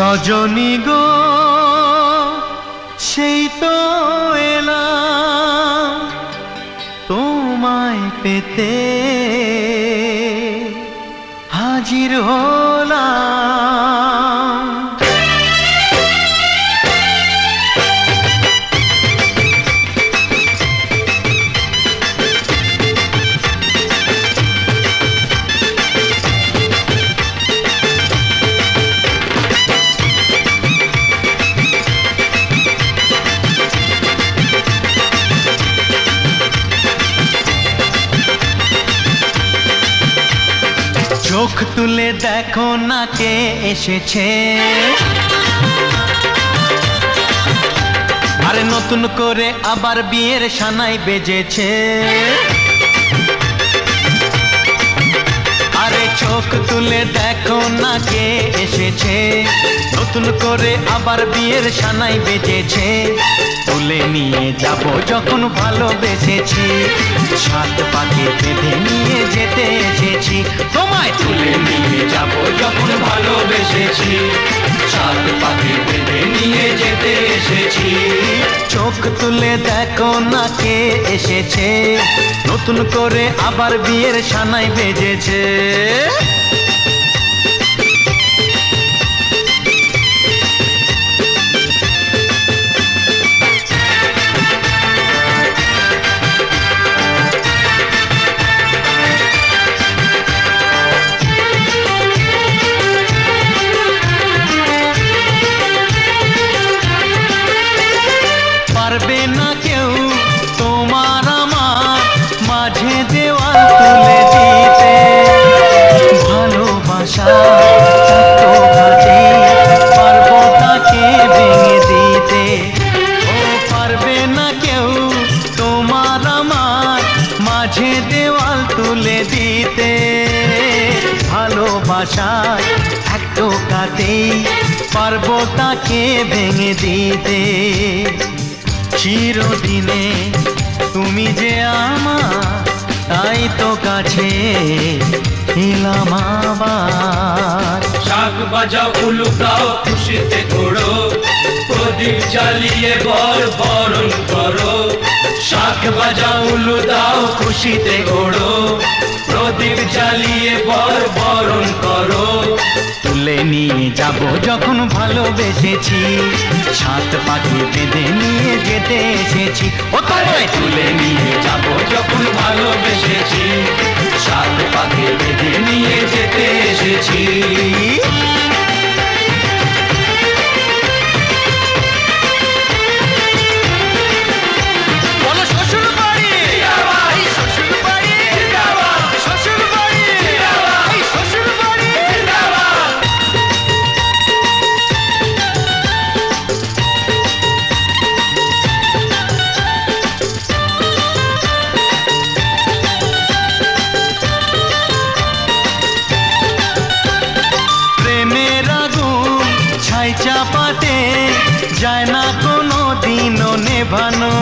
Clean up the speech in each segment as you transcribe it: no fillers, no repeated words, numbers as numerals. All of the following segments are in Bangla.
রজনী গো সেই তো এলাম তোমায় পেতে হাজির হলাম। চোখ তুলে দেখো না কে এসেছে, আরে নতুন করে আবার বিয়ের সানাই বেজেছে। আরে চোখ তুলে দেখো না কে এসেছে, নতুন করে আবার বিয়ের সানাই বেজেছে। তুলে নিয়ে যাব যখন ভালোবেসেছি, সাত পাকে বেঁধে নিয়ে যেতে এসেছি। তোমায় তুলে নিয়ে যাব যখন ভালোবেসেছি, সাত পাকে বেঁধে নিয়ে যেতে এসেছি। চোখ তুলে দেখো না কে এসেছে, নতুন করে আবার বিয়ের সানাই বেজেছে। পারবে না কেউ তোমার আমার মাঝে দেওয়াল তুলে দিতে, ভালোবাসা তো কাজে পারবো তাকে ভেঙে দিতে। ও পারবে না কেউ তোমার আমার মাঝে দেওয়াল তুলে দিতে, ভালোবাসায় এক টোকাতেই পারবো তাকে ভেঙে দিতে। চিরদিনে তুমি যে আমার, তাই তো কাছে এলাম আবার। শাক বাজাও উলু গাও খুশিতে ঘোড়ো, প্রদীপ জ্বালিয়ে বর বরণ করো। শাক বাজাও উলু দাও খুশিতে ঘোড়ো, প্রদীপ জ্বালিয়ে বর বরণ করো। তুলে নিয়ে যাব যখন ভালোবেসেছি, সাত পাখি বেঁধে নিয়ে যেতে এসেছি। ও তোমায় তুলে নিয়ে যাব যখন ভালোবেসেছি, সাত পাকে বেঁধে নিয়ে যেতে এসেছি। চাপাতে যায় না কোনো দিনও নেভানো,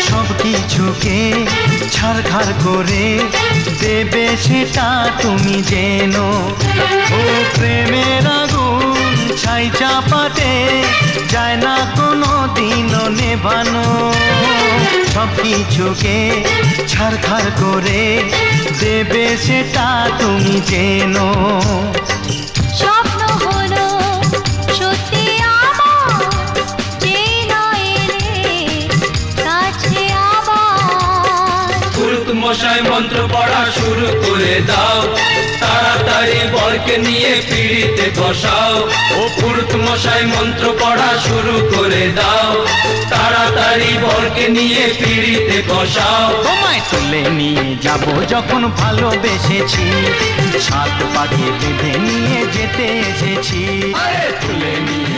সব কিছুকে ছারখার করে দেবে সেটা তুমি জেনো। ও প্রেমের আগুন ছাই চাপাতে যায় না কোনো দিনও নেভানো, সব কিছুকে ছারখার করে দেবে সেটা তুমি জেনো। মশাই মন্ত্র পড়া শুরু করে দাও, তাড়াতাড়ি বরকে নিয়ে পিড়িতে বসাও। ও পুরুত মশাই মন্ত্র পড়া শুরু করে দাও, তাড়াতাড়ি বরকে নিয়ে পিড়িতে বসাও। তোমায় তুলে নিয়ে যাব যখন ভালোবেসেছি, সাত পাকে বেঁধে নিয়ে যেতে এসেছি। তুলে নিয়ে